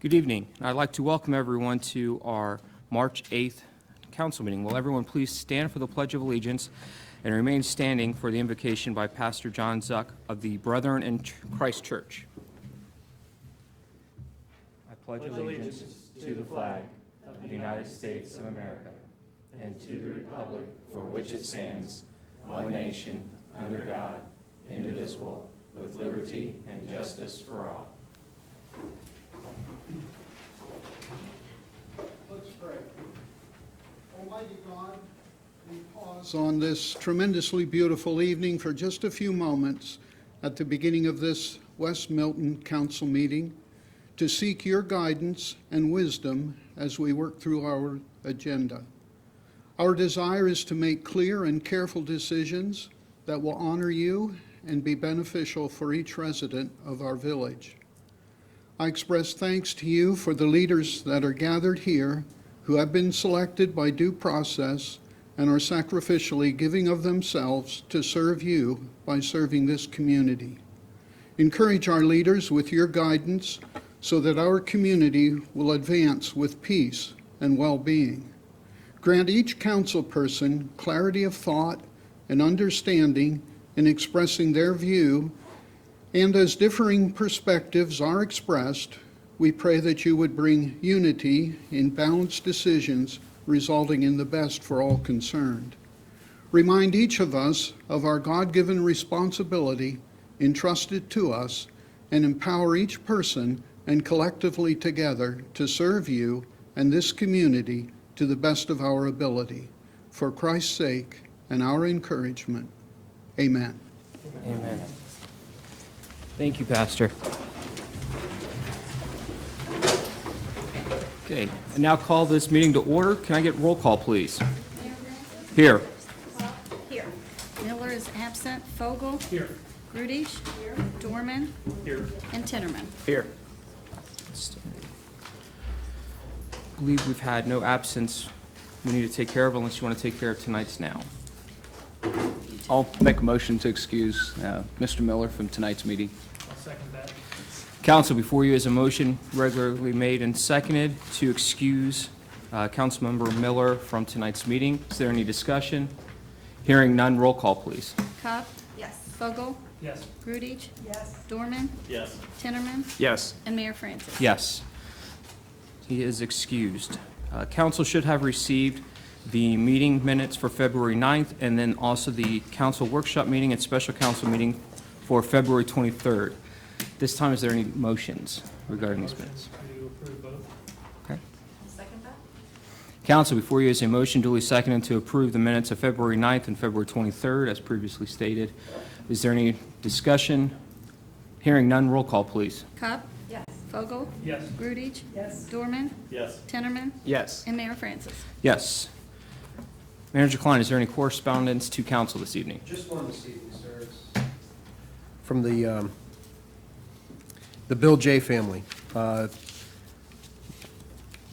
Good evening. I'd like to welcome everyone to our March 8th council meeting. Will everyone please stand for the Pledge of Allegiance and remain standing for the invocation by Pastor John Zuck of the Brethren in Christ Church. I pledge allegiance to the flag of the United States of America and to the republic for which it stands, one nation, under God, indivisible, with liberty and justice for all. Let's pray. Almighty God, we pause on this tremendously beautiful evening for just a few moments at the beginning of this West Milton Council meeting to seek your guidance and wisdom as we work through our agenda. Our desire is to make clear and careful decisions that will honor you and be beneficial for each resident of our village. I express thanks to you for the leaders that are gathered here who have been selected by due process and are sacrificially giving of themselves to serve you by serving this community. Encourage our leaders with your guidance so that our community will advance with peace and well-being. Grant each council person clarity of thought and understanding in expressing their view, and as differing perspectives are expressed, we pray that you would bring unity in balanced decisions resulting in the best for all concerned. Remind each of us of our God-given responsibility entrusted to us and empower each person and collectively together to serve you and this community to the best of our ability. For Christ's sake and our encouragement, amen. Amen. Thank you, Pastor. Okay, I now call this meeting to order. Can I get roll call, please? Here. Here. Miller is absent. Fogel? Here. Grudich? Here. Dorman? Here. And Tinnerman. Here. I believe we've had no absence we need to take care of unless you want to take care of tonight's now. I'll make a motion to excuse Mr. Miller from tonight's meeting. I'll second that. Council, before you is a motion regularly made and seconded to excuse Councilmember Miller from tonight's meeting. Is there any discussion? Hearing none, roll call, please. Cobb? Yes. Fogel? Yes. Grudich? Yes. Dorman? Yes. Tinnerman? Yes. And Mayor Francis. Yes. He is excused. Council should have received the meeting minutes for February 9th and then also the council workshop meeting and special council meeting for February 23rd. This time, is there any motions regarding these minutes? To approve both. Okay. Second that. Council, before you is a motion duly seconded to approve the minutes of February 9th and February 23rd as previously stated. Is there any discussion? Hearing none, roll call, please. Cobb? Yes. Fogel? Yes. Grudich? Yes. Dorman? Yes. Tinnerman? Yes. And Mayor Francis. Yes. Manager Klein, is there any correspondence to council this evening? Just one this evening, sir. It's from the Bill J. family.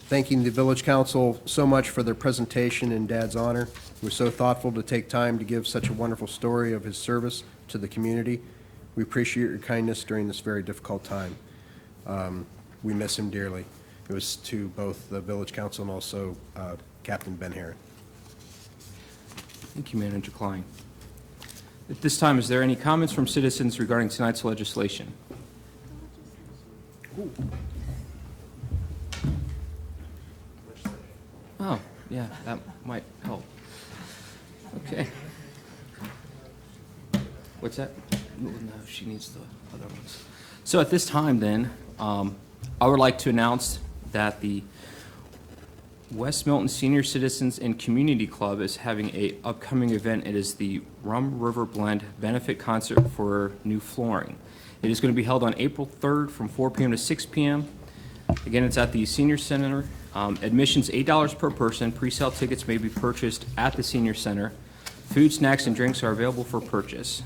Thanking the village council so much for their presentation in Dad's honor. He was so thoughtful to take time to give such a wonderful story of his service to the community. We appreciate your kindness during this very difficult time. We miss him dearly. It was to both the village council and also Captain Ben Heron. Thank you, Manager Klein. At this time, is there any comments from citizens regarding tonight's legislation? Oh, yeah, that might help. Okay. What's that? No, she needs the other ones. So at this time, then, I would like to announce that the West Milton Senior Citizens and Community Club is having a upcoming event. It is the Rum River Blend Benefit Concert for New Flooring. It is going to be held on April 3rd from 4 p.m. to 6 p.m. Again, it's at the Senior Center. Admissions $8 per person. Pre-sale tickets may be purchased at the Senior Center. Food, snacks, and drinks are available for purchase.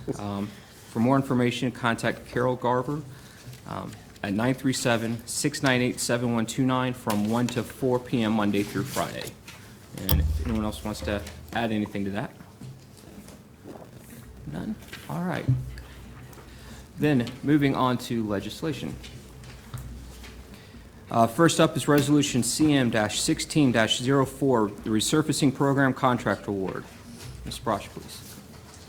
For more information, contact Carol Garver at 937-698-7129 from 1 to 4 p.m. Monday through Friday. And if anyone else wants to add anything to that? None? All right. Then, moving on to legislation. First up is Resolution CM-16-04, the Resurfacing Program Contract Award. Ms. Brosh, please.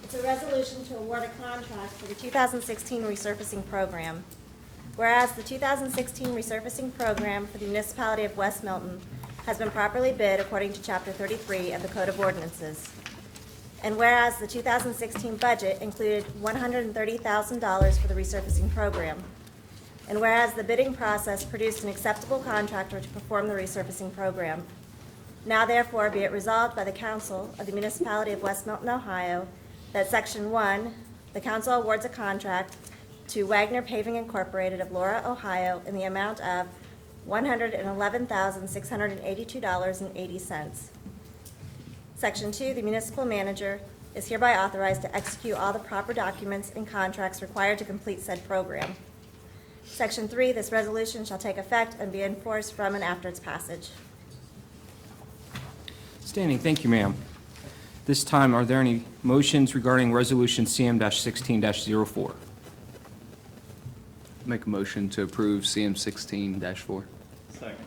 It's a resolution to award a contract for the 2016 resurfacing program. Whereas the 2016 resurfacing program for the municipality of West Milton has been properly bid according to Chapter 33 of the Code of Ordinances. And whereas the 2016 budget included $130,000 for the resurfacing program. And whereas the bidding process produced an acceptable contractor to perform the resurfacing program. Now therefore be it resolved by the Council of the Municipality of West Milton, Ohio, that Section 1, the council awards a contract to Wagner Paving Incorporated of Laura, Ohio, in the amount of $111,682.80. Section 2, the municipal manager is hereby authorized to execute all the proper documents and contracts required to complete said program. Section 3, this resolution shall take effect and be enforced from and after its passage. Standing, thank you, ma'am. This time, are there any motions regarding Resolution CM-16-04? Make a motion to approve CM 16-4. Second.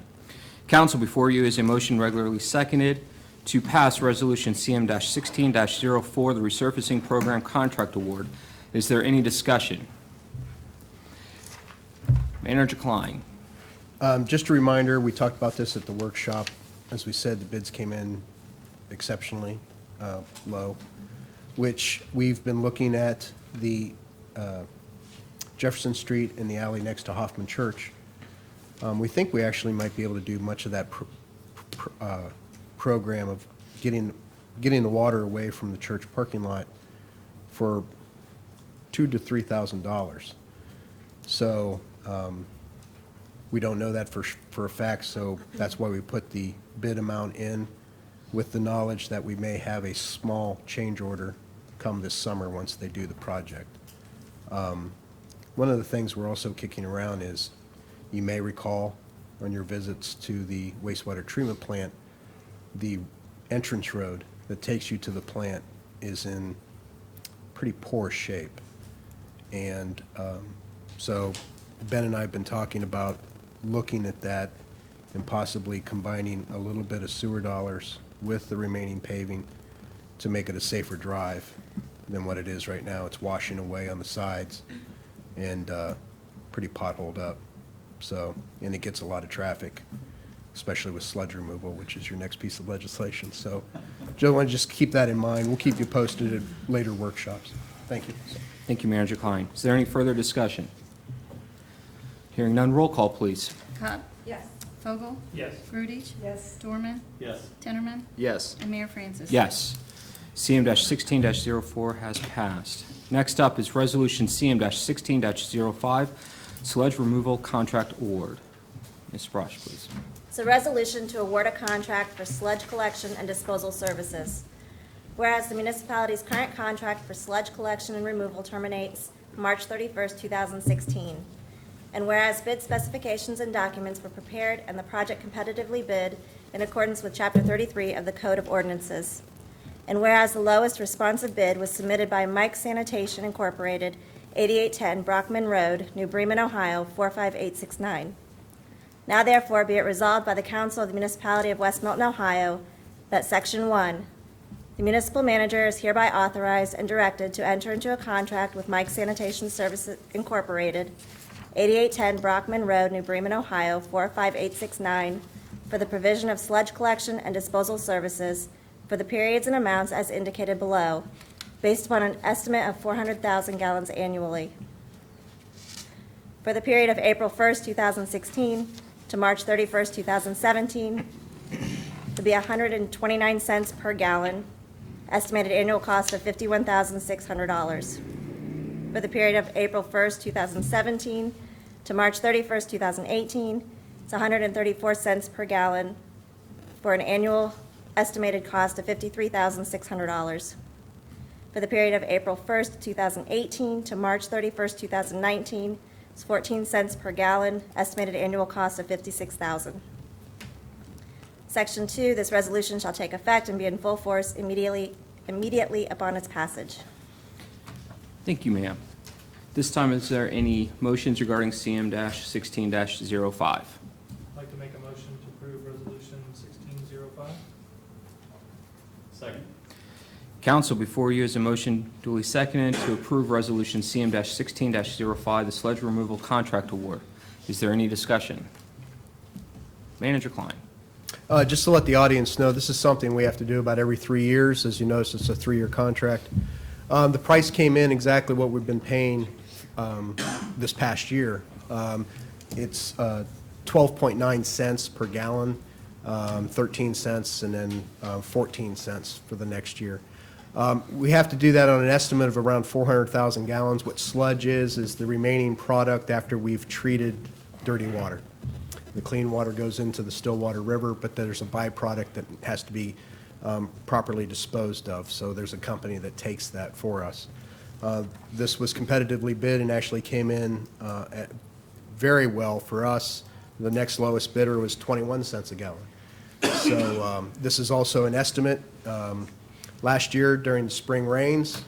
Council, before you is a motion regularly seconded to pass Resolution CM-16-04, the Resurfacing Program Contract Award. Is there any discussion? Manager Klein. Just a reminder, we talked about this at the workshop. As we said, the bids came in exceptionally low, which we've been looking at the Jefferson Street and the alley next to Hoffman Church. We think we actually might be able to do much of that program of getting the water away from the church parking lot for $2,000 to $3,000. So we don't know that for a fact, so that's why we put the bid amount in with the knowledge that we may have a small change order come this summer once they do the project. One of the things we're also kicking around is, you may recall on your visits to the wastewater treatment plant, the entrance road that takes you to the plant is in pretty poor shape. And so Ben and I have been talking about looking at that and possibly combining a little bit of sewer dollars with the remaining paving to make it a safer drive than what it is right now. It's washing away on the sides and pretty potholed up. So, and it gets a lot of traffic, especially with sludge removal, which is your next piece of legislation. So, Joe, I want to just keep that in mind. We'll keep you posted at later workshops. Thank you. Thank you, Manager Klein. Is there any further discussion? Hearing none, roll call, please. Cobb. Yes. Vogel. Yes. Grudich. Yes. Dorman. Yes. Tinnerman. Yes. And Mayor Francis. Yes. CM-16-04 has passed. Next up is Resolution CM-16-05, Sludge Removal Contract Award. Ms. Brosh, please. It's a resolution to award a contract for sludge collection and disposal services. Whereas the municipality's current contract for sludge collection and removal terminates March 31st, 2016. And whereas bid specifications and documents were prepared and the project competitively bid in accordance with Chapter 33 of the Code of Ordinances. And whereas the lowest responsive bid was submitted by Mike Sanitation Incorporated, 8810 Brockman Road, New Bremen, Ohio, 45869. Now therefore be it resolved by the Council of the Municipality of West Milton, Ohio, that Section 1, the municipal manager is hereby authorized and directed to enter into a contract with Mike Sanitation Services Incorporated, 8810 Brockman Road, New Bremen, Ohio, 45869, for the provision of sludge collection and disposal services for the periods and amounts as indicated below, based upon an estimate of 400,000 gallons annually. For the period of April 1st, 2016 to March 31st, 2017, to be 129 cents per gallon, estimated annual cost of $51,600. For the period of April 1st, 2017 to March 31st, 2018, it's 134 cents per gallon for an annual estimated cost of $53,600. For the period of April 1st, 2018 to March 31st, 2019, it's 14 cents per gallon, estimated annual cost of $56,000. Section 2, this resolution shall take effect and be in full force immediately upon its passage. Thank you, ma'am. This time, is there any motions regarding CM-16-05? Second. Council, before you is a motion duly seconded to approve Resolution CM-16-05, the sludge removal contract award. Is there any discussion? Manager Klein. Just to let the audience know, this is something we have to do about every 3 years. As you notice, it's a 3-year contract. The price came in exactly what we've been paying this past year. It's 12.9 cents per gallon, 13 cents, and then 14 cents for the next year. We have to do that on an estimate of around 400,000 gallons. What sludge is the remaining product after we've treated dirty water. The clean water goes into the Stillwater River, but there's a byproduct that has to be properly disposed of. So there's a company that takes that for us. This was competitively bid and actually came in very well for us. The next lowest bidder was 21 cents a gallon. So this is also an estimate. Last year during the spring rains,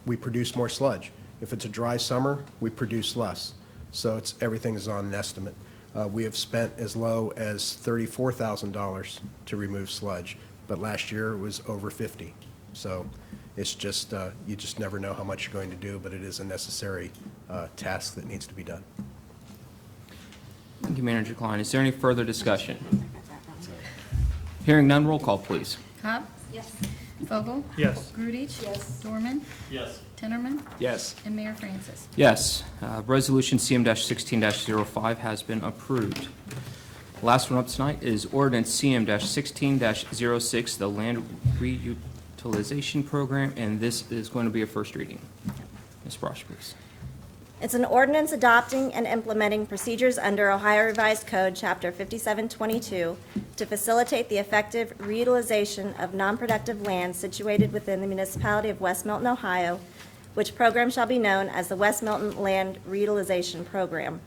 we produced more sludge. If it's a dry summer, we produce less. So everything is on an estimate. We have spent as low as $34,000 to remove sludge, but last year it was over 50. So it's just, you just never know how much you're going to do, but it is a necessary task that needs to be done. Thank you, Manager Klein. Is there any further discussion? Hearing none, roll call, please. Cobb? Yes. Vogel? Yes. Grudich? Yes. Dorman? Yes. Tinnerman? Yes. And Mayor Francis. Yes, Resolution CM-16-05 has been approved. Last one up tonight is Ordinance CM-16-06, the Land Reutilization Program, and this is going to be a first reading. Ms. Brosh, please. It's an ordinance adopting and implementing procedures under Ohio Revised Code, Chapter 5722, to facilitate the effective reutilization of non-productive land situated within the municipality of West Milton, Ohio, which program shall be known as the West Milton Land Reutilization Program.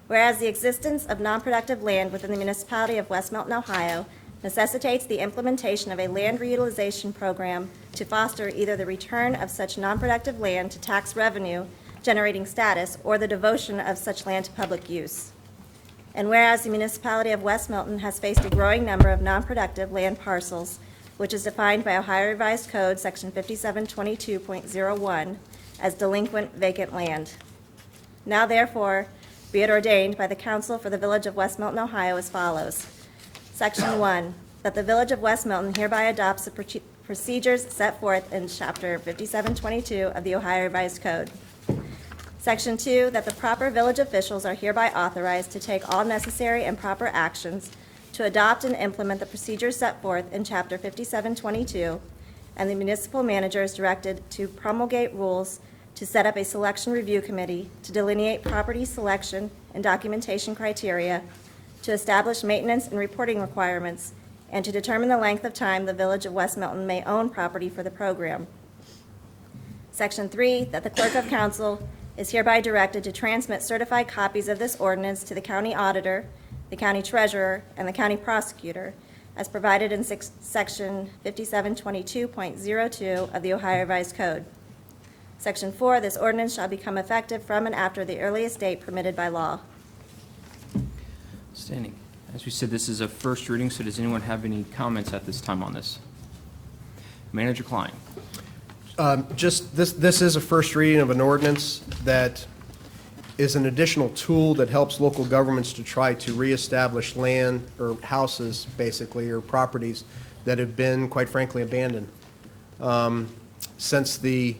Whereas the existence of non-productive land within the municipality of West Milton, Ohio, necessitates the implementation of a land reutilization program to foster either the return of such non-productive land to tax revenue generating status or the devotion of such land to public use. And whereas the municipality of West Milton has faced a growing number of non-productive land parcels, which is defined by Ohio Revised Code, Section 5722.01, as delinquent vacant land. Now therefore, be it ordained by the Council for the Village of West Milton, Ohio as follows. Section 1, that the Village of West Milton hereby adopts the procedures set forth in Chapter 5722 of the Ohio Revised Code. Section 2, that the proper village officials are hereby authorized to take all necessary and proper actions to adopt and implement the procedures set forth in Chapter 5722, and the municipal manager is directed to promulgate rules to set up a selection review committee to delineate property selection and documentation criteria, to establish maintenance and reporting requirements, and to determine the length of time the Village of West Milton may own property for the program. Section 3, that the clerk of council is hereby directed to transmit certified copies of this ordinance to the county auditor, the county treasurer, and the county prosecutor, as provided in Section 5722.02 of the Ohio Revised Code. Section 4, this ordinance shall become effective from and after the earliest date permitted by law. Standing. As we said, this is a first reading, so does anyone have any comments at this time on this? Manager Klein. Just this is a first reading of an ordinance that is an additional tool that helps local governments to try to reestablish land or houses, basically, or properties that have been, quite frankly, abandoned. Since the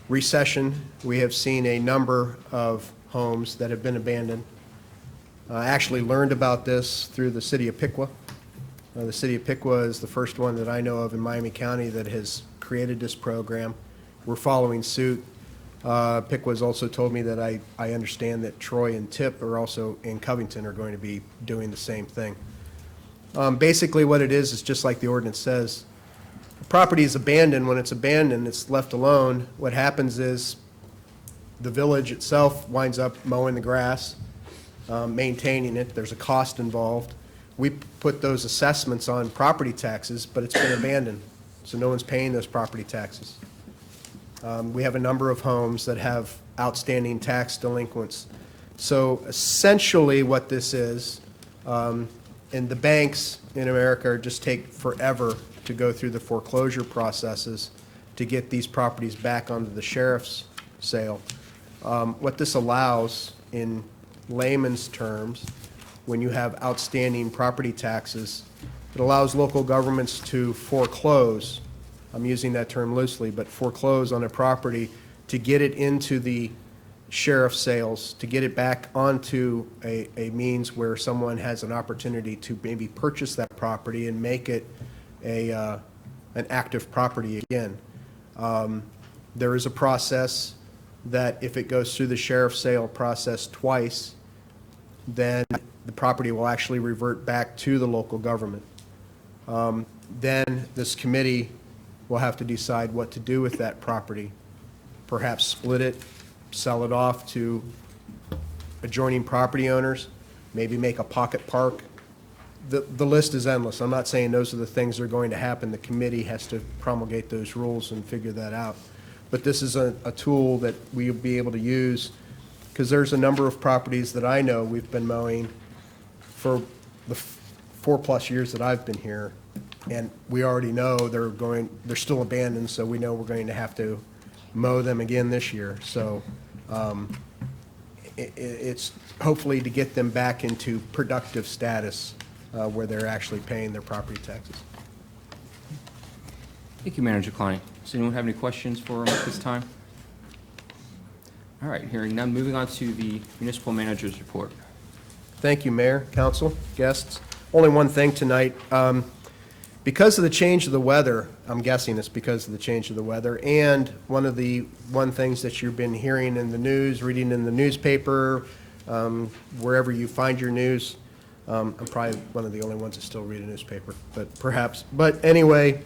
recession, we have seen a number of homes that have been abandoned. I actually learned about this through the city of Piqua. The city of Piqua is the first one that I know of in Miami County that has created this program. We're following suit. Piqua has also told me that I understand that Troy and Tip are also in Covington are going to be doing the same thing. Basically what it is just like the ordinance says. The property is abandoned. When it's abandoned, it's left alone. What happens is the village itself winds up mowing the grass, maintaining it. There's a cost involved. We put those assessments on property taxes, but it's been abandoned, so no one's paying those property taxes. We have a number of homes that have outstanding tax delinquents. So essentially what this is And the banks in America just take forever to go through the foreclosure processes to get these properties back onto the sheriff's sale. What this allows, in layman's terms, when you have outstanding property taxes, it allows local governments to foreclose, I'm using that term loosely, but foreclose on a property to get it into the sheriff's sales, to get it back onto a means where someone has an opportunity to maybe purchase that property and make it an active property again. There is a process that if it goes through the sheriff's sale process twice, then the property will actually revert back to the local government. Then this committee will have to decide what to do with that property. Perhaps split it, sell it off to adjoining property owners, maybe make a pocket park. The list is endless. I'm not saying those are the things that are going to happen. The committee has to promulgate those rules and figure that out. But this is a tool that we'll be able to use, because there's a number of properties that I know we've been mowing for the 4+ years that I've been here, and we already know they're still abandoned, so we know we're going to have to mow them again this year. So it's hopefully to get them back into productive status where they're actually paying their property taxes. Thank you, Manager Klein. Does anyone have any questions for him at this time? All right, hearing none, moving on to the municipal manager's report. Thank you, Mayor, Council, guests. Only one thing tonight. Because of the change of the weather, I'm guessing it's because of the change of the weather, and one things that you've been hearing in the news, reading in the newspaper, wherever you find your news. I'm probably one of the only ones that still read a newspaper, but perhaps. But anyway,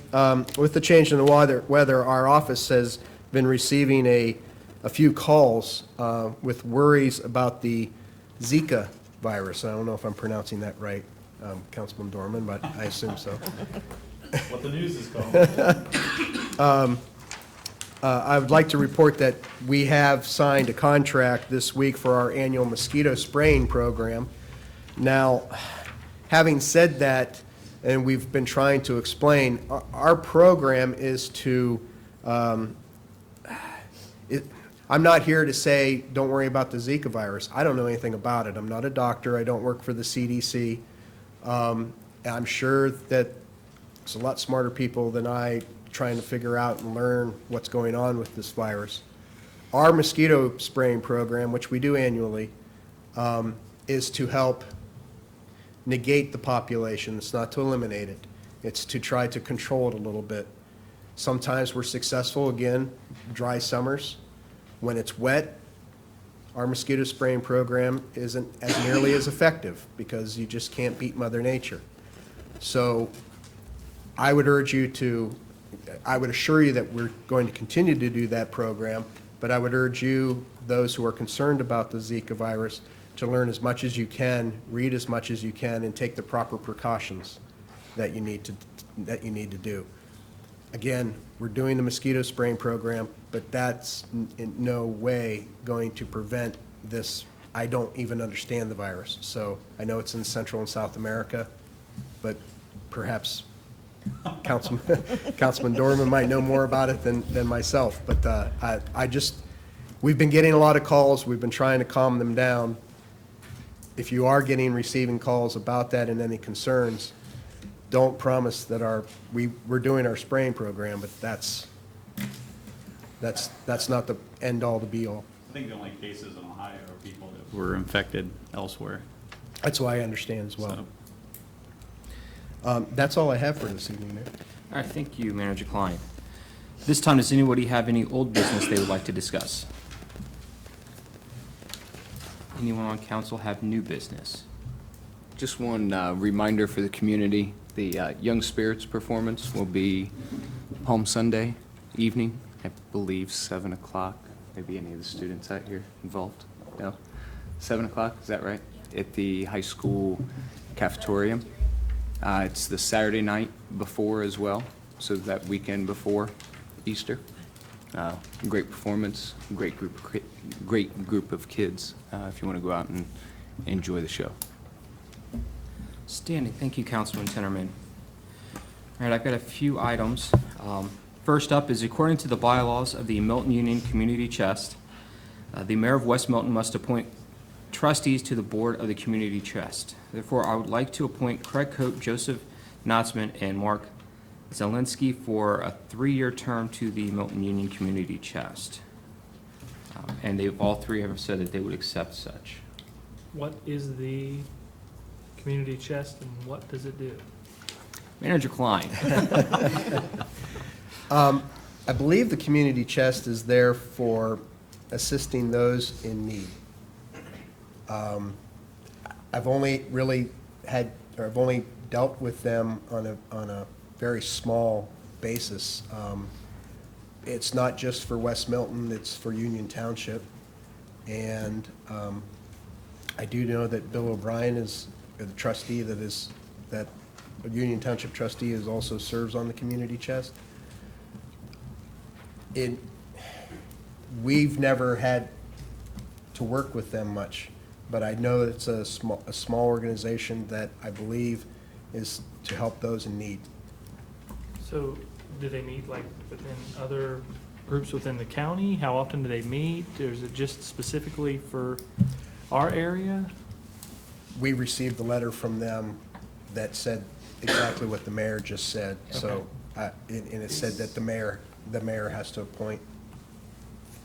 with the change in the weather, our office has been receiving a few calls with worries about the Zika virus. I don't know if I'm pronouncing that right, Councilman Dorman, but I assume so. What the news is calling. I would like to report that we have signed a contract this week for our annual mosquito spraying program. Now, having said that, and we've been trying to explain, our program is to, I'm not here to say, don't worry about the Zika virus. I don't know anything about it. I'm not a doctor. I don't work for the CDC. I'm sure that there's a lot smarter people than I trying to figure out and learn what's going on with this virus. Our mosquito spraying program, which we do annually, is to help negate the population. It's not to eliminate it. It's to try to control it a little bit. Sometimes we're successful, again, dry summers. When it's wet, our mosquito spraying program isn't as nearly as effective because you just can't beat Mother Nature. So I would assure you that we're going to continue to do that program, but I would urge you, those who are concerned about the Zika virus, to learn as much as you can, read as much as you can, and take the proper precautions that you need to do. Again, we're doing the mosquito spraying program, but that's in no way going to prevent this. I don't even understand the virus. So I know it's in Central and South America, but perhaps Councilman Dorman might know more about it than myself. But we've been getting a lot of calls. We've been trying to calm them down. If you are receiving calls about that and any concerns, don't promise that we're doing our spraying program, but that's not the end all to be all. I think the only cases in Ohio are people that were infected elsewhere. That's what I understand as well. So, That's all I have for this evening, Mayor. All right, thank you, Manager Klein. This time, does anybody have any old business they would like to discuss? Anyone on council have new business? Just one reminder for the community, the Young Spirits performance will be Palm Sunday evening, I believe 7 o'clock. Maybe any of the students out here involved? No? 7 o'clock, is that right? At the high school cafetorium. It's the Saturday night before as well, so that weekend before Easter. Great performance, great group of kids if you want to go out and enjoy the show. Standing. Thank you, Councilman Tinnerman. All right, I've got a few items. First up is according to the bylaws of the Milton Union Community Chest, the mayor of West Milton must appoint trustees to the board of the Community Chest. Therefore, I would like to appoint Craig Coate, Joseph Knotzman, and Mark Zelensky for a 3-year term to the Milton Union Community Chest. And they all three have said that they would accept such. What is the community chest and what does it do? Manager Klein. I believe the community chest is there for assisting those in need. I've only really I've only dealt with them on a very small basis. It's not just for West Milton, it's for Union Township. And I do know that Bill O'Brien is the trustee that a Union Township trustee is also serves on the community chest. We've never had to work with them much, but I know it's a small organization that I believe is to help those in need. So do they meet like within other groups within the county? How often do they meet? Or is it just specifically for our area? We received a letter from them that said exactly what the mayor just said. So, and it said that the mayor has to appoint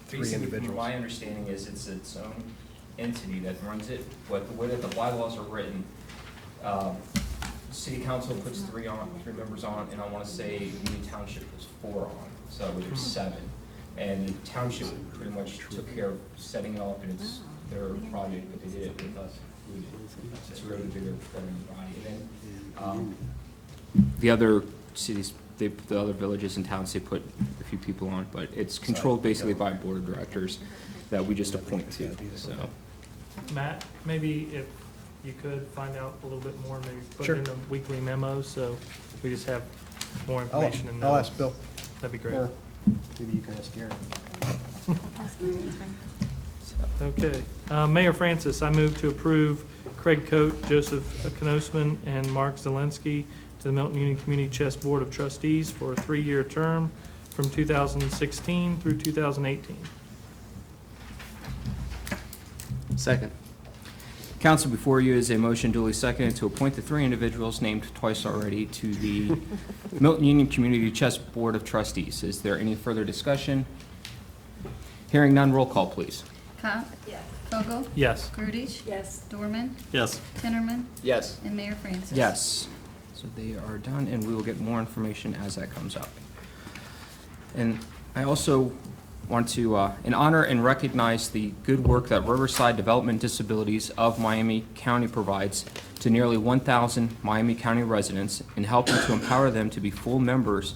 3 Basically, individuals. my understanding is it's its own entity that runs it, but the way that the bylaws are written, city council puts 3 members on, and I want to say Union Township puts 4 on, so there's 7. And the township pretty much took care of setting it up, and it's their project, but they did it with us. It's really bigger governing body. And then the other cities, the other villages and towns, they put a few people on, but it's controlled basically by a board of directors that we just appoint to, so. Matt, maybe if you could find out a little bit more, maybe put Sure. it in a weekly memo, so we just have more information and I'll ask Bill. That'd be great. Or maybe you can ask Gary. Okay. Mayor Francis, I move to approve Craig Coate, Joseph Knossman, and Mark Zelensky to the Milton Union Community Chest Board of Trustees for a 3-year term from 2016 through 2018. Second. Council, before you is a motion duly seconded to appoint the 3 individuals named twice already to the Milton Union Community Chest Board of Trustees. Is there any further discussion? Hearing none, roll call, please. Pop. Vogel. Yes. Grudich. Yes. Dorman. Yes. Tinnerman. Yes. And Mayor Francis. Yes. So they are done, and we will get more information as that comes up. And I also want to honor and recognize the good work that Riverside Development Disabilities of Miami County provides to nearly 1,000 Miami County residents in helping to empower them to be full members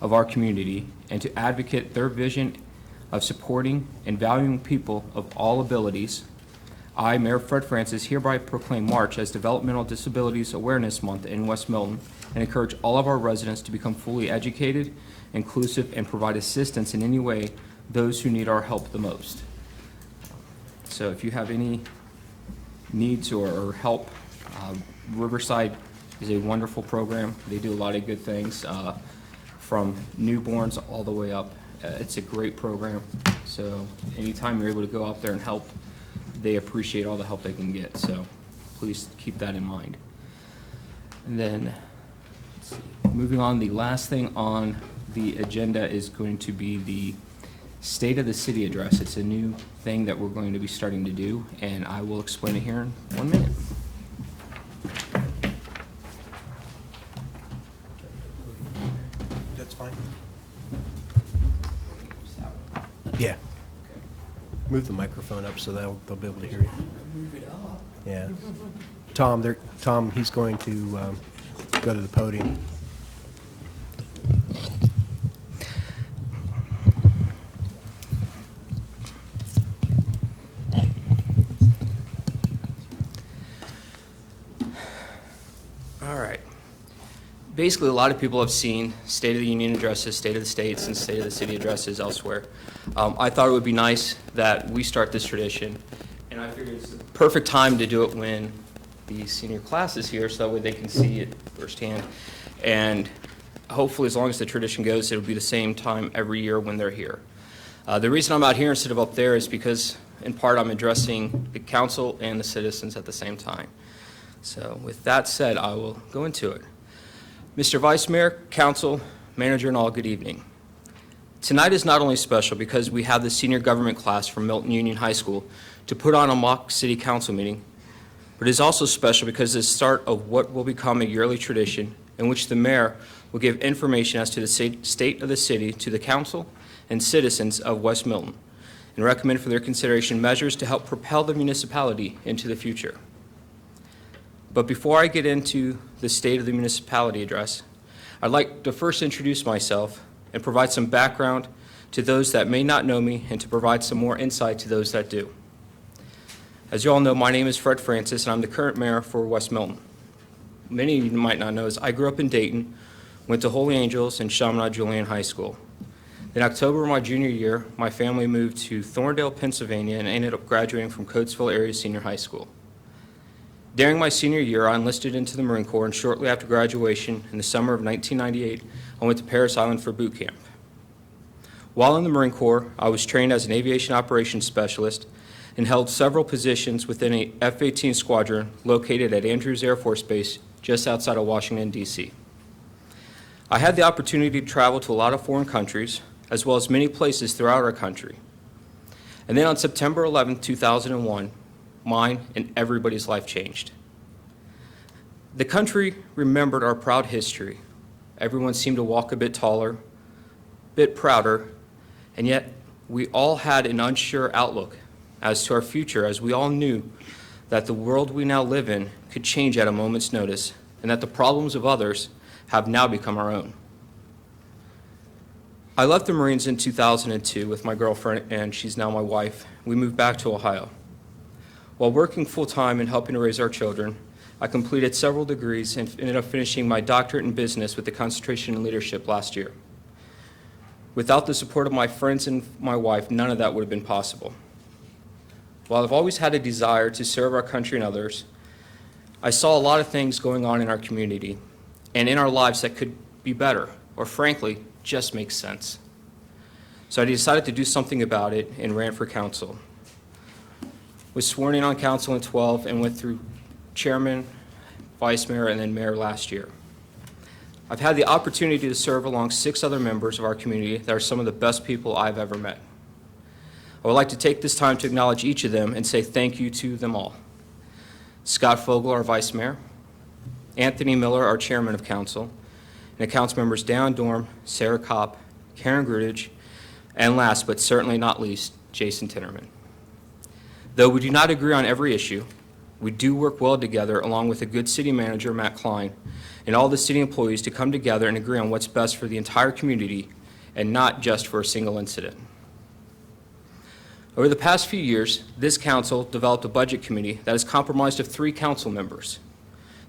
of our community and to advocate their vision of supporting and valuing people of all abilities. I, Mayor Fred Francis, hereby proclaim March as Developmental Disabilities Awareness Month in West Milton and encourage all of our residents to become fully educated, inclusive, and provide assistance in any way those who need our help the most. So if you have any needs or help, Riverside is a wonderful program. They do a lot of good things, from newborns all the way up. It's a great program. So anytime you're able to go out there and help, they appreciate all the help they can get. So please keep that in mind. And then, let's see, moving on, the last thing on the agenda is going to be the State of the City Address. It's a new thing that we're going to be starting to do, and I will explain it here in 1 minute. That's fine. Yeah. Move the microphone up so they'll be able to hear you. Move it up. Yeah. Tom, he's going to go to the podium. All right. Basically, a lot of people have seen State of the Union addresses, State of the States, and State of the City addresses elsewhere. I thought it would be nice that we start this tradition, and I figured it's the perfect time to do it when the senior classes here so that way they can see it firsthand. And hopefully, as long as the tradition goes, it'll be the same time every year when they're here. The reason I'm out here instead of up there is because, in part, I'm addressing the council and the citizens at the same time. So with that said, I will go into it. Mr. Vice Mayor, council, manager, and all, good evening. Tonight is not only special because we have the senior government class from Milton Union High School to put on a mock city council meeting, but it is also special because it's the start of what will become a yearly tradition in which the mayor will give information as to the state of the city to the council and citizens of West Milton and recommend for their consideration measures to help propel the municipality into the future. But before I get into the State of the Municipality address, I'd like to first introduce myself and provide some background to those that may not know me and to provide some more insight to those that do. As you all know, my name is Fred Francis, and I'm the current mayor for West Milton. Many of you might not know is I grew up in Dayton, went to Holy Angels and Chaminade Julian High School. In October of my junior year, my family moved to Thorndale, Pennsylvania, and ended up graduating from Coatesville Area Senior High School. During my senior year, I enlisted into the Marine Corps, and shortly after graduation, in the summer of 1998, I went to Parris Island for boot camp. While in the Marine Corps, I was trained as an aviation operations specialist and held several positions within a F-18 squadron located at Andrews Air Force Base just outside of Washington, D.C. I had the opportunity to travel to a lot of foreign countries, as well as many places throughout our country. And then on September 11, 2001, mine and everybody's life changed. The country remembered our proud history. Everyone seemed to walk a bit taller, a bit prouder, and yet we all had an unsure outlook as to our future, as we all knew that the world we now live in could change at a moment's notice, and that the problems of others have now become our own. I left the Marines in 2002 with my girlfriend, and she's now my wife. We moved back to Ohio. While working full-time and helping to raise our children, I completed several degrees and ended up finishing my doctorate in business with a concentration in leadership last year. Without the support of my friends and my wife, none of that would have been possible. While I've always had a desire to serve our country and others, I saw a lot of things going on in our community and in our lives that could be better, or frankly, just make sense. So I decided to do something about it and ran for council. Was sworn in on council in 2012 and went through chairman, vice mayor, and then mayor last year. I've had the opportunity to serve along 6 other members of our community that are some of the best people I've ever met. I would like to take this time to acknowledge each of them and say thank you to them all. Scott Fogel, our vice mayor, Anthony Miller, our chairman of council, and the council members Dan Dorm, Sarah Kopp, Karen Grudich, and last but certainly not least, Jason Tinnerman. Though we do not agree on every issue, we do work well together along with a good city manager, Matt Klein, and all the city employees to come together and agree on what's best for the entire community and not just for a single incident. Over the past few years, this council developed a budget committee that is comprised of 3 council members,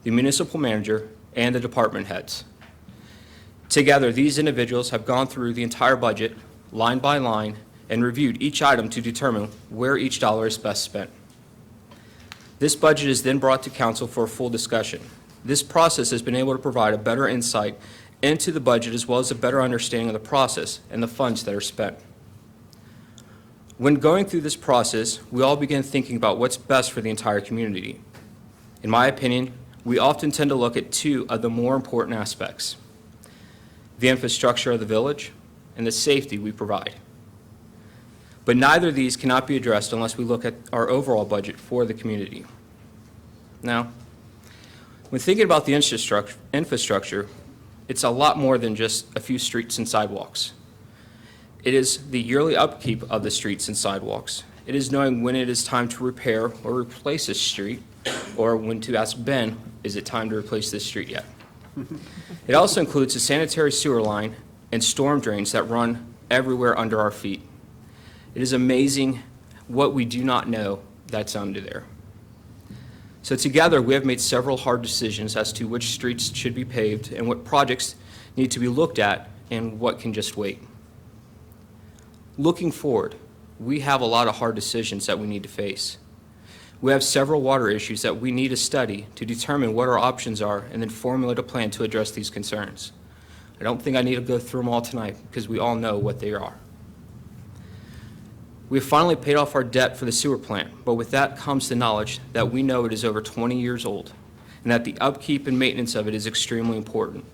the municipal manager, and the department heads. Together, these individuals have gone through the entire budget, line by line, and reviewed each item to determine where each dollar is best spent. This budget is then brought to council for a full discussion. This process has been able to provide a better insight into the budget as well as a better understanding of the process and the funds that are spent. When going through this process, we all begin thinking about what's best for the entire community. In my opinion, we often tend to look at 2 of the more important aspects: the infrastructure of the village and the safety we provide. But neither of these cannot be addressed unless we look at our overall budget for the community. Now, when thinking about the infrastructure, it's a lot more than just a few streets and sidewalks. It is the yearly upkeep of the streets and sidewalks. It is knowing when it is time to repair or replace a street, or when to ask Ben, is it time to replace this street yet? It also includes a sanitary sewer line and storm drains that run everywhere under our feet. It is amazing what we do not know that's under there. So together, we have made several hard decisions as to which streets should be paved and what projects need to be looked at and what can just wait. Looking forward, we have a lot of hard decisions that we need to face. We have several water issues that we need to study to determine what our options are and then formulate a plan to address these concerns. I don't think I need to go through them all tonight because we all know what they are. We have finally paid off our debt for the sewer plant, but with that comes the knowledge that we know it is over 20 years old and that the upkeep and maintenance of it is extremely important.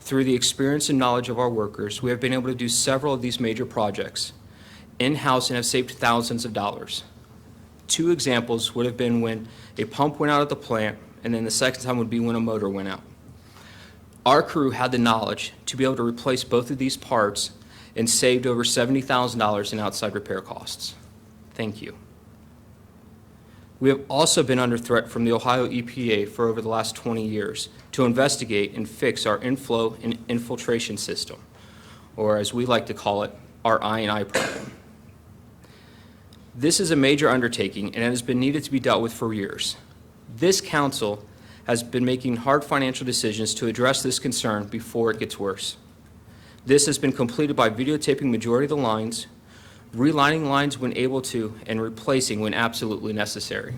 Through the experience and knowledge of our workers, we have been able to do several of these major projects in-house and have saved thousands of dollars. 2 examples would have been when a pump went out at the plant, and then the second time would be when a motor went out. Our crew had the knowledge to be able to replace both of these parts and saved over $70,000 in outside repair costs. Thank you. We have also been under threat from the Ohio EPA for over the last 20 years to investigate and fix our inflow and infiltration system, or as we like to call it, our I&I problem. This is a major undertaking and it has been needed to be dealt with for years. This council has been making hard financial decisions to address this concern before it gets worse. This has been completed by videotaping majority of the lines, relining lines when able to, and replacing when absolutely necessary.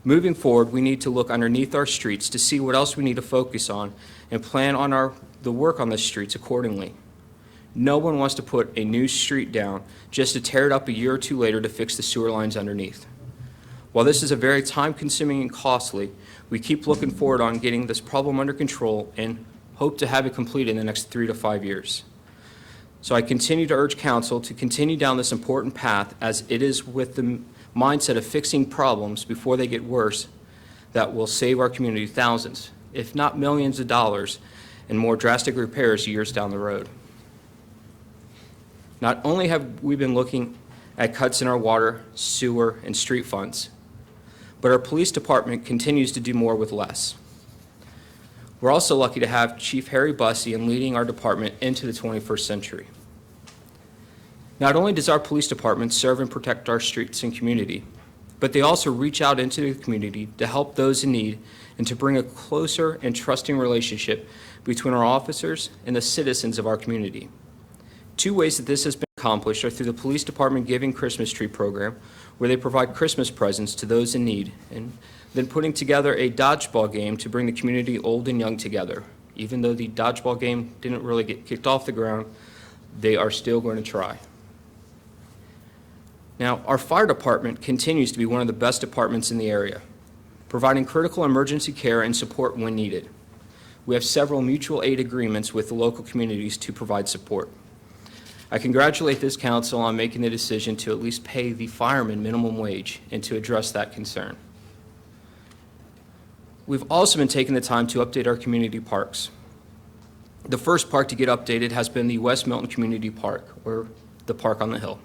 Moving forward, we need to look underneath our streets to see what else we need to focus on and plan on the work on the streets accordingly. No one wants to put a new street down just to tear it up a year or 2 later to fix the sewer lines underneath. While this is a very time-consuming and costly, we keep looking forward on getting this problem under control and hope to have it completed in the next 3 to 5 years. So I continue to urge council to continue down this important path, as it is with the mindset of fixing problems before they get worse that will save our community thousands, if not millions of dollars, in more drastic repairs years down the road. Not only have we been looking at cuts in our water, sewer, and street funds, but our police department continues to do more with less. We're also lucky to have Chief Harry Bussey in leading our department into the 21st century. Not only does our police department serve and protect our streets and community, but they also reach out into the community to help those in need and to bring a closer and trusting relationship between our officers and the citizens of our community. 2 ways that this has been accomplished are through the police department Giving Christmas Tree program, where they provide Christmas presents to those in need, and then putting together a dodgeball game to bring the community old and young together. Even though the dodgeball game didn't really get kicked off the ground, they are still going to try. Now, our fire department continues to be one of the best departments in the area, providing critical emergency care and support when needed. We have several mutual aid agreements with the local communities to provide support. I congratulate this council on making the decision to at least pay the firemen minimum wage and to address that concern. We've also been taking the time to update our community parks. The first park to get updated has been the West Milton Community Park, or the park on the hill.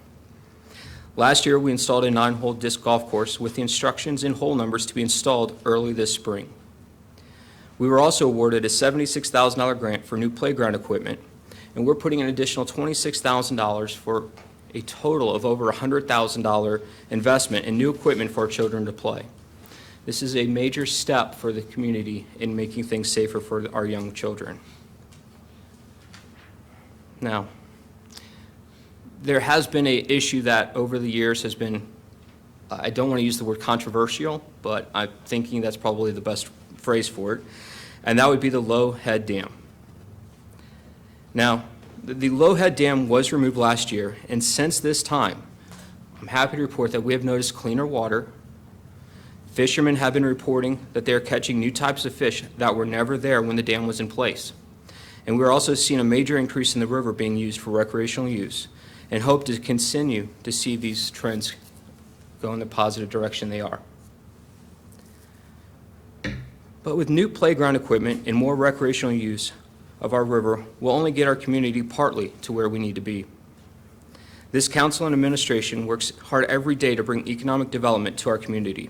Last year, we installed a 9-hole disc golf course with the instructions and hole numbers to be installed early this spring. We were also awarded a $76,000 grant for new playground equipment, and we're putting an additional $26,000 for a total of over $100,000 investment in new equipment for our children to play. This is a major step for the community in making things safer for our young children. Now, there has been an issue that over the years has been, I don't want to use the word controversial, but I'm thinking that's probably the best phrase for it, and that would be the Low Head Dam. Now, the Low Head Dam was removed last year, and since this time, I'm happy to report that we have noticed cleaner water. Fishermen have been reporting that they're catching new types of fish that were never there when the dam was in place. And we're also seeing a major increase in the river being used for recreational use, and hope to continue to see these trends go in the positive direction they are. But with new playground equipment and more recreational use of our river, will only get our community partly to where we need to be. This council and administration works hard every day to bring economic development to our community.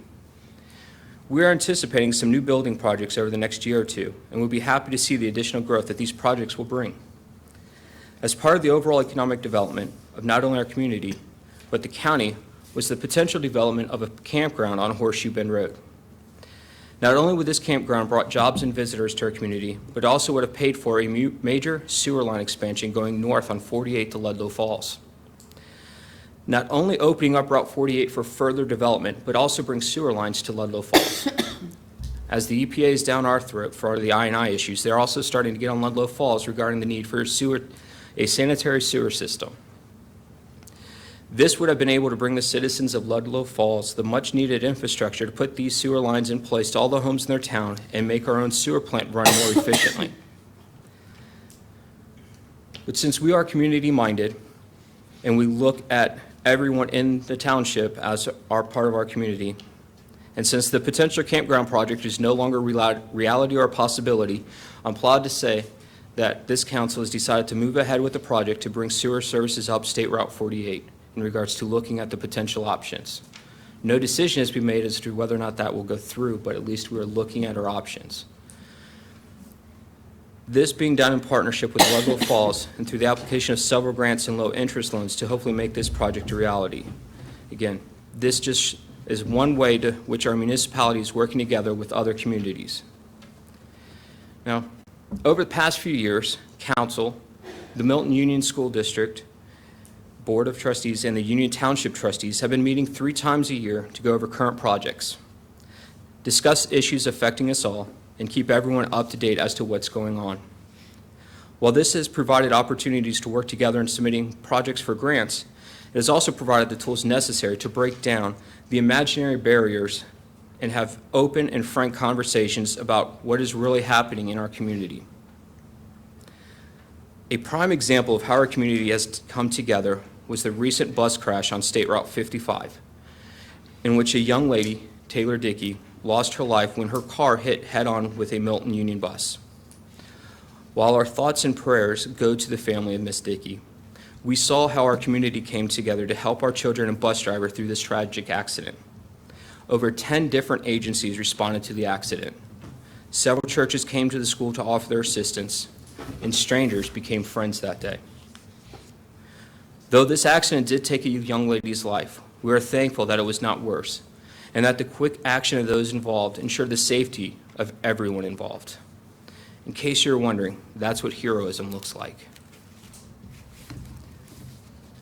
We are anticipating some new building projects over the next year or 2, and we'll be happy to see the additional growth that these projects will bring. As part of the overall economic development of not only our community, but the county, was the potential development of a campground on Horseshoe Bend Road. Not only would this campground brought jobs and visitors to our community, but also would have paid for a major sewer line expansion going north on 48 to Ludlow Falls. not only opening up Route 48 for further development, but also bring sewer lines to Ludlow Falls. As the EPA is down our throat for the I&I issues, they're also starting to get on Ludlow Falls regarding the need for a sanitary sewer system. This would have been able to bring the citizens of Ludlow Falls the much-needed infrastructure to put these sewer lines in place to all the homes in their town and make our own sewer plant run more efficiently. But since we are community-minded and we look at everyone in the township as our part of our community, and since the potential campground project is no longer reality or a possibility, I'm proud to say that this council has decided to move ahead with the project to bring sewer services up State Route 48 in regards to looking at the potential options. No decision has been made as to whether or not that will go through, but at least we are looking at our options. This being done in partnership with Ludlow Falls and through the application of several grants and low-interest loans to hopefully make this project a reality. Again, this just is one way to which our municipality is working together with other communities. Now, over the past few years, Council, the Milton Union School District, Board of Trustees, and the Union Township Trustees have been meeting 3 times a year to go over current projects, discuss issues affecting us all, and keep everyone up to date as to what's going on. While this has provided opportunities to work together in submitting projects for grants, it has also provided the tools necessary to break down the imaginary barriers and have open and frank conversations about what is really happening in our community. A prime example of how our community has come together was the recent bus crash on State Route 55, in which a young lady, Taylor Dickey, lost her life when her car hit head-on with a Milton Union bus. While our thoughts and prayers go to the family of Miss Dickey, we saw how our community came together to help our children and bus driver through this tragic accident. Over 10 different agencies responded to the accident. Several churches came to the school to offer their assistance, and strangers became friends that day. Though this accident did take a young lady's life, we are thankful that it was not worse, and that the quick action of those involved ensured the safety of everyone involved. In case you're wondering, that's what heroism looks like.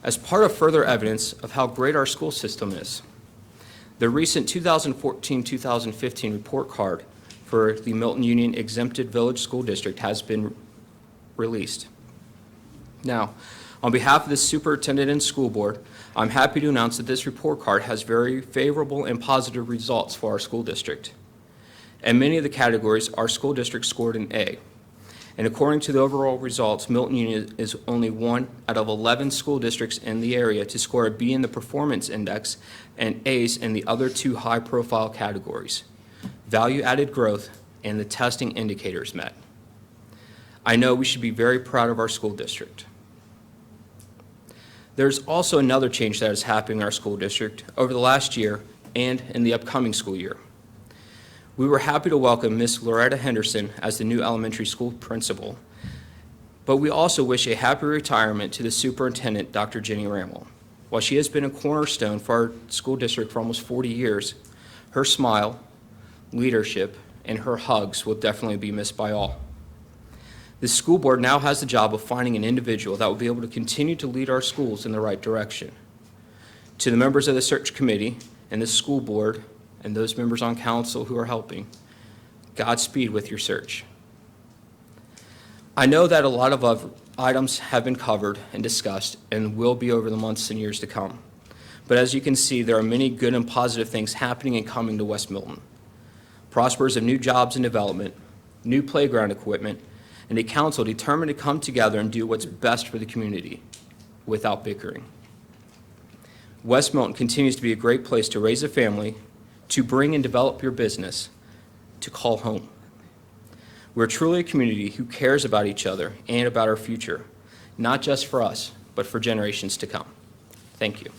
As part of further evidence of how great our school system is, the recent 2014-2015 report card for the Milton Union Exempted Village School District has been released. Now, on behalf of the superintendent and school board, I'm happy to announce that this report card has very favorable and positive results for our school district. In many of the categories, our school district scored an A. And according to the overall results, Milton Union is only 1 out of 11 school districts in the area to score a B in the performance index and A's in the other 2 high-profile categories, value-added growth and the testing indicators met. I know we should be very proud of our school district. There's also another change that is happening in our school district over the last year and in the upcoming school year. We were happy to welcome Miss Loretta Henderson as the new elementary school principal, but we also wish a happy retirement to the superintendent, Dr. Jenny Rammel. While she has been a cornerstone for our school district for almost 40 years, her smile, leadership, and her hugs will definitely be missed by all. The school board now has the job of finding an individual that will be able to continue to lead our schools in the right direction. To the members of the search committee and the school board and those members on council who are helping, Godspeed with your search. I know that a lot of items have been covered and discussed and will be over the months and years to come. But as you can see, there are many good and positive things happening and coming to West Milton. Prospers of new jobs and development, new playground equipment, and a council determined to come together and do what's best for the community without bickering. West Milton continues to be a great place to raise a family, to bring and develop your business, to call home. We're truly a community who cares about each other and about our future, not just for us, but for generations to come. Thank you.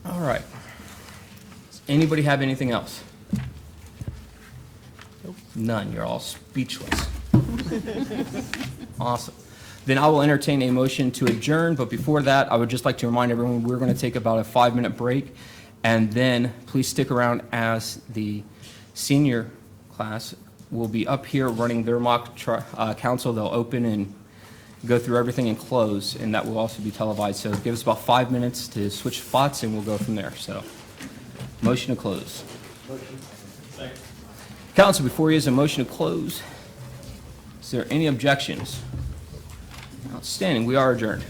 All right. Does anybody have anything else? None. You're all speechless. Awesome. then I will entertain a motion to adjourn. But before that, I would just like to remind everyone, we're going to take about a 5-minute break. And then please stick around as the senior class will be up here running their mock council. They'll open and go through everything and close, and that will also be televised. So give us about 5 minutes to switch spots, and we'll go from there. So, motion to close. Council, before you is a motion to close. Is there any objections? Outstanding. We are adjourned.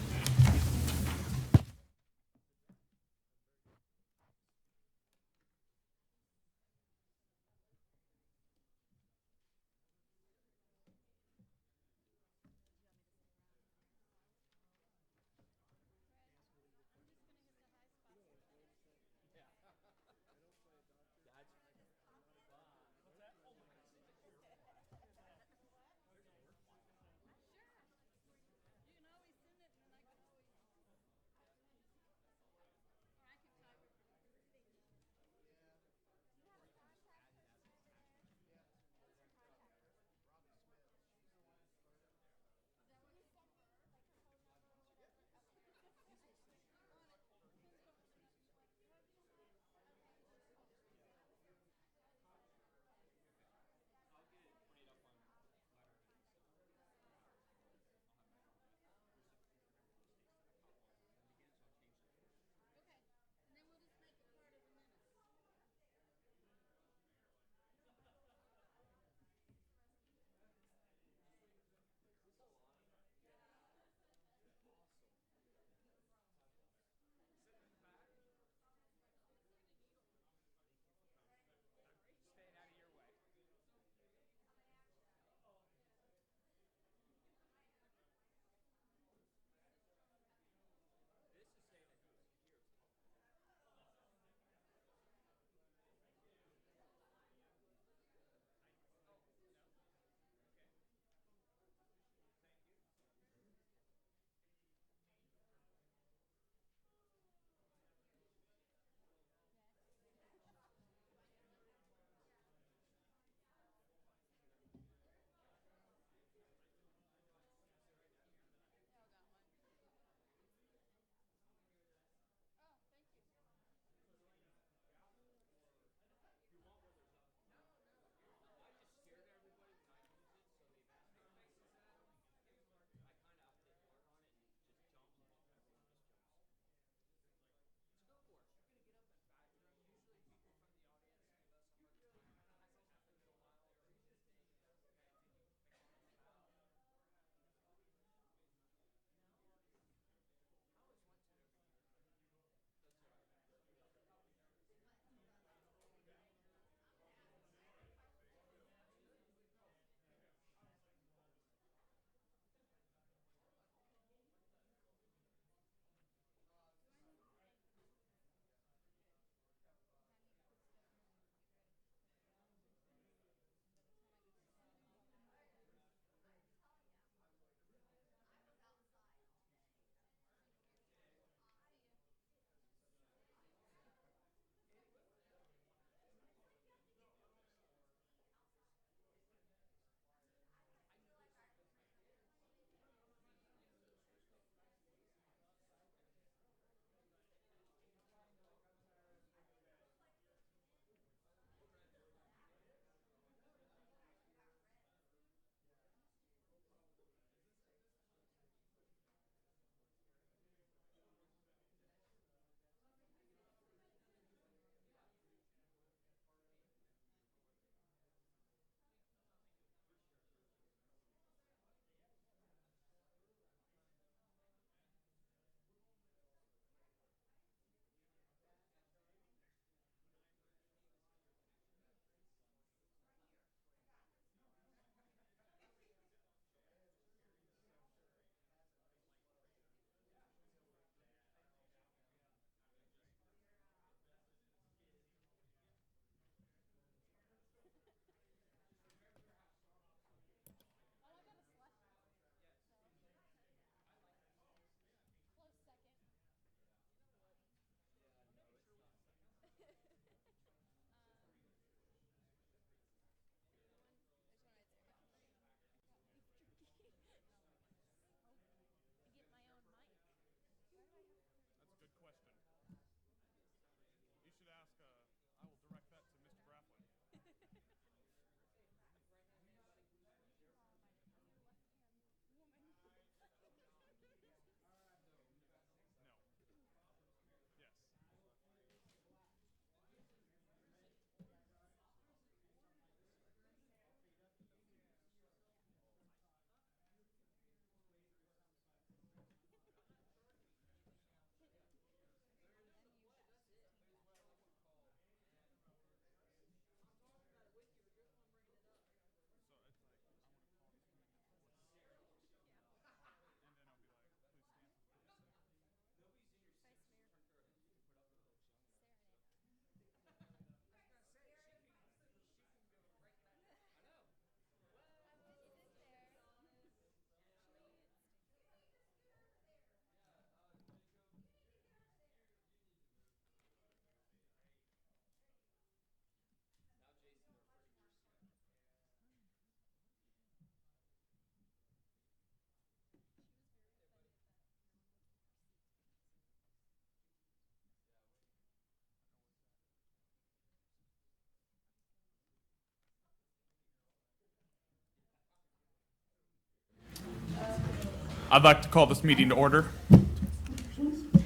I'd like to call this meeting to order.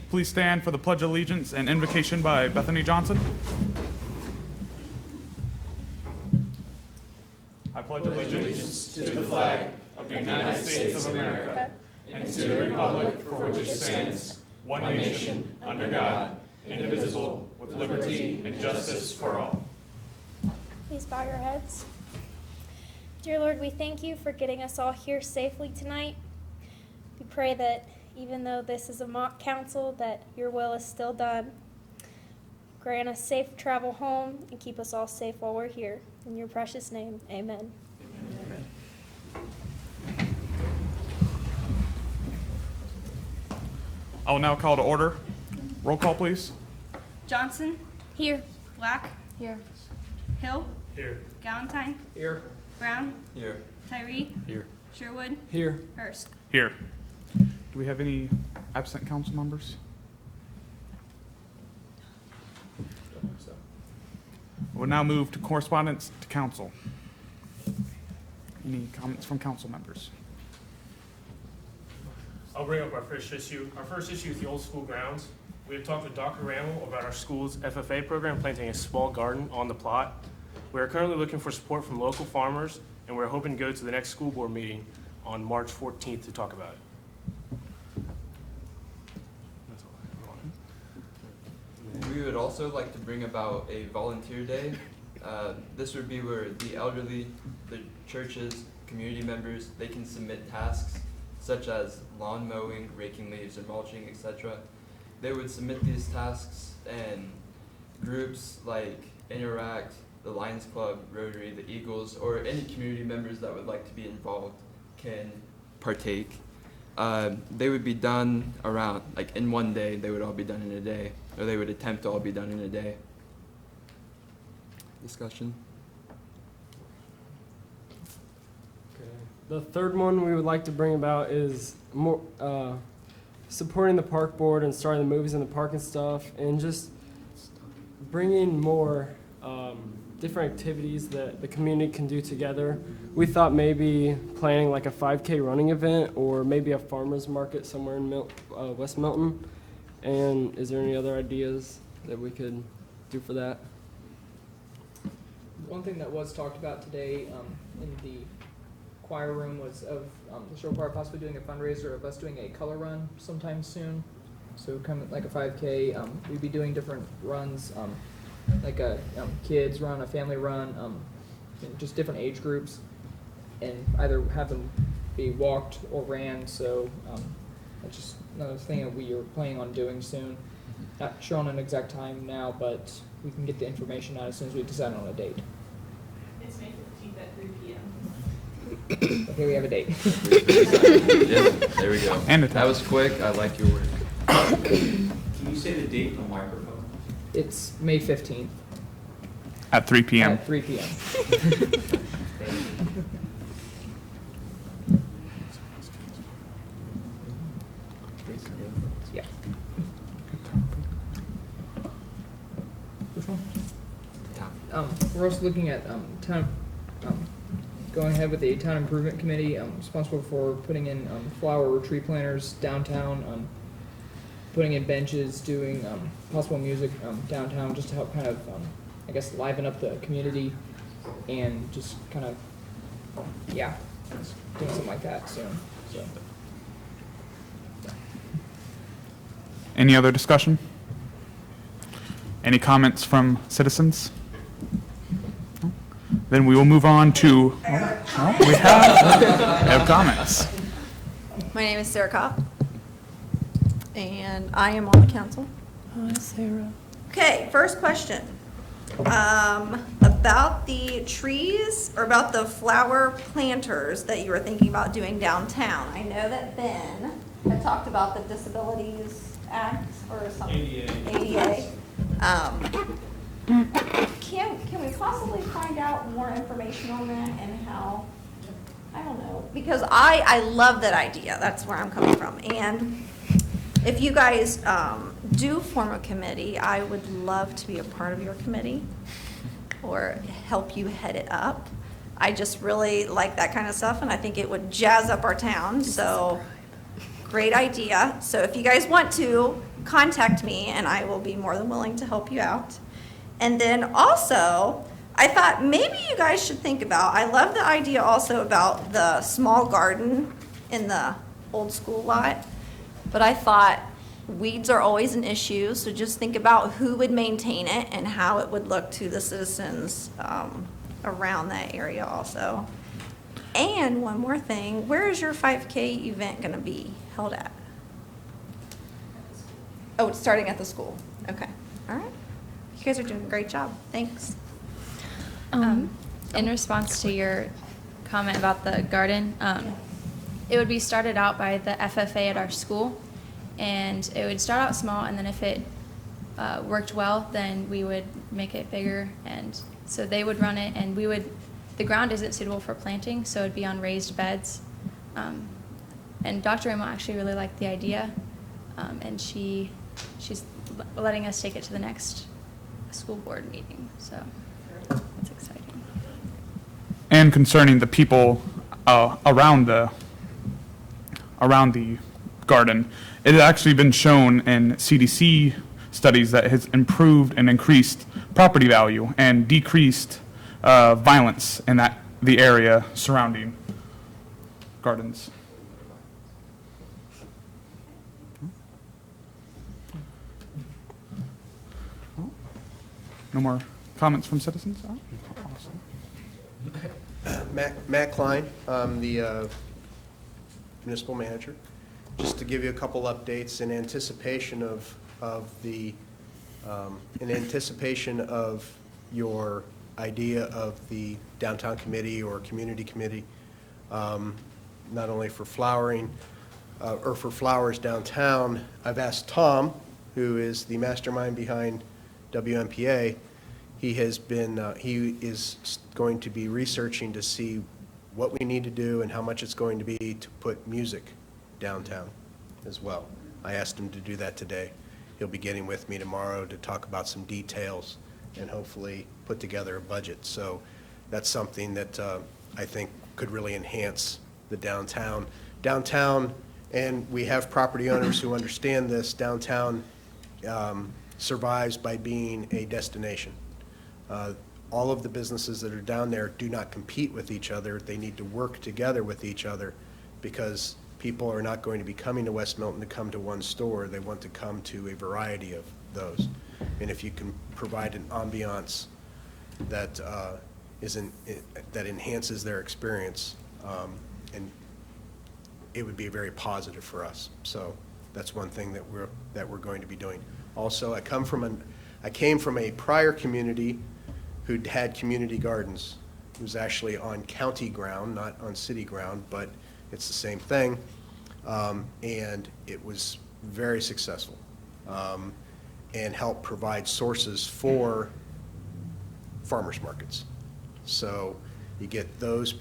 Please stand for the Pledge of Allegiance and invocation by Bethany Johnson. I pledge allegiance to the flag of the United States of America and to the republic for which it stands, one nation, under God, indivisible, with liberty and justice for all. Please bow your heads. Dear Lord, we thank you for getting us all here safely tonight. We pray that even though this is a mock council, that your will is still done. Grant us safe travel home and keep us all safe while we're here. In your precious name, amen. I will now call to order. Roll call, please. Johnson, Here. Black, Here. Hill, Here. Galentine, Here. Brown, Here. Tyree, Here. Sherwood, Here. Hurst. Here. Do we have any absent council members? We'll now move to correspondence to council. Any comments from council members? I'll bring up our first issue. Our first issue is the old school grounds. We have talked with Dr. Randall about our school's FFA program, planting a small garden on the plot. We are currently looking for support from local farmers, and we're hoping to go to the next school board meeting on March 14th to talk about it. That's all I have. We would also like to bring about a volunteer day. This would be where the elderly, the churches, community members, they can submit tasks such as lawn mowing, raking leaves, and mulching, etc. They would submit these tasks, and groups like Interact, the Lions Club, Rotary, the Eagles, or any community members that would like to be involved can partake. They would be done around, like in one day, they would all be done in a day, or they would attempt to all be done in a day. Discussion? The third one we would like to bring about is more supporting the park board and starting the movies in the park and stuff, and just bringing more different activities that the community can do together. We thought maybe planning like a 5K running event or maybe a farmer's market somewhere in West Milton. And is there any other ideas that we could do for that? One thing that was talked about today in the choir room was of the shore choir possibly doing a fundraiser of us doing a color run sometime soon. So kind of like a 5K. We'd be doing different runs, like a kids run, a family run, just different age groups, and either have them be walked or ran. So that's just another thing that we are planning on doing soon. Not showing an exact time now, but we can get the information out as soon as we decide on a date. It's May 15th at 3 p.m. Okay, we have a date. Yeah, there we go. And that was quick. I like your work. Can you say the date on microphone? It's May 15th At 3 p.m. at 3 p.m. Yeah. Which one? We're also looking at going ahead with the town improvement committee, responsible for putting in flower or tree planters downtown, putting in benches, doing possible music downtown, just to help kind of, I guess, liven up the community, and just kind of, yeah, just doing something like that soon. So. Any other discussion? Any comments from citizens? No? Then we will move on to, we have comments. My name is Sarah Kopp, and I am on the council. Hi, Sarah. Okay, first question. About the trees, or about the flower planters that you were thinking about doing downtown. I know that Ben had talked about the Disabilities Act or something. ADA. Can we possibly find out more information on that and how, I don't know, because I love that idea. That's where I'm coming from. And if you guys do form a committee, I would love to be a part of your committee or help you head it up. I just really like that kind of stuff, and I think it would jazz up our town. So great idea. So if you guys want to, contact me and I will be more than willing to help you out. And then also, I thought maybe you guys should think about, I love the idea also about the small garden in the old school lot, but I thought weeds are always an issue, so just think about who would maintain it and how it would look to the citizens around that area also. And one more thing, where is your 5K event gonna be held at? Oh, it's starting at the school. Okay, all right. You guys are doing a great job. Thanks. In response to your comment about the garden, it would be started out by the FFA at our school, and it would start out small, and then if it worked well, then we would make it bigger, and so they would run it, and the ground isn't suitable for planting, so it'd be on raised beds. And Dr. Ramo actually really liked the idea, and she's letting us take it to the next school board meeting, so that's exciting. And concerning the people around the garden, it has actually been shown in CDC studies that it has improved and increased property value and decreased violence in the area surrounding gardens. No more comments from citizens? Oh, awesome. Matt Klein, I'm the municipal manager. Just to give you a couple updates in anticipation of your idea of the downtown committee or community committee, not only for flowering or for flowers downtown. I've asked Tom, who is the mastermind behind WMPA. He is going to be researching to see what we need to do and how much it's going to be to put music downtown as well. I asked him to do that today. He'll be getting with me tomorrow to talk about some details and hopefully put together a budget. So that's something that I think could really enhance the downtown. Downtown, and we have property owners who understand this, downtown survives by being a destination. All of the businesses that are down there do not compete with each other. They need to work together with each other because people are not going to be coming to West Milton to come to one store. They want to come to a variety of those. And if you can provide an ambiance that that enhances their experience, and it would be very positive for us. So that's one thing that we're going to be doing. Also, I came from a prior community who'd had community gardens. It was actually on county ground, not on city ground, but it's the same thing. And it was very successful and helped provide sources for farmers markets. So you get those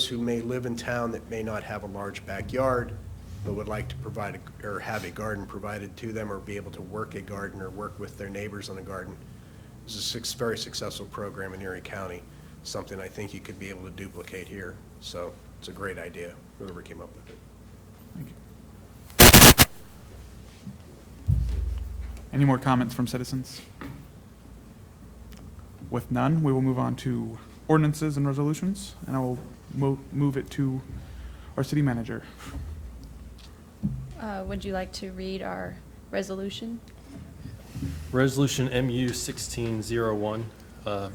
who may live in town that may not have a large backyard, but would like to provide or have a garden provided to them or be able to work a garden or work with their neighbors on a garden. This is a very successful program in Erie County, something I think you could be able to duplicate here. So it's a great idea, whoever came up with it. Thank you. Any more comments from citizens? With none, we will move on to ordinances and resolutions, and I will move it to our city manager. Would you like to read our resolution? Resolution MU 1601,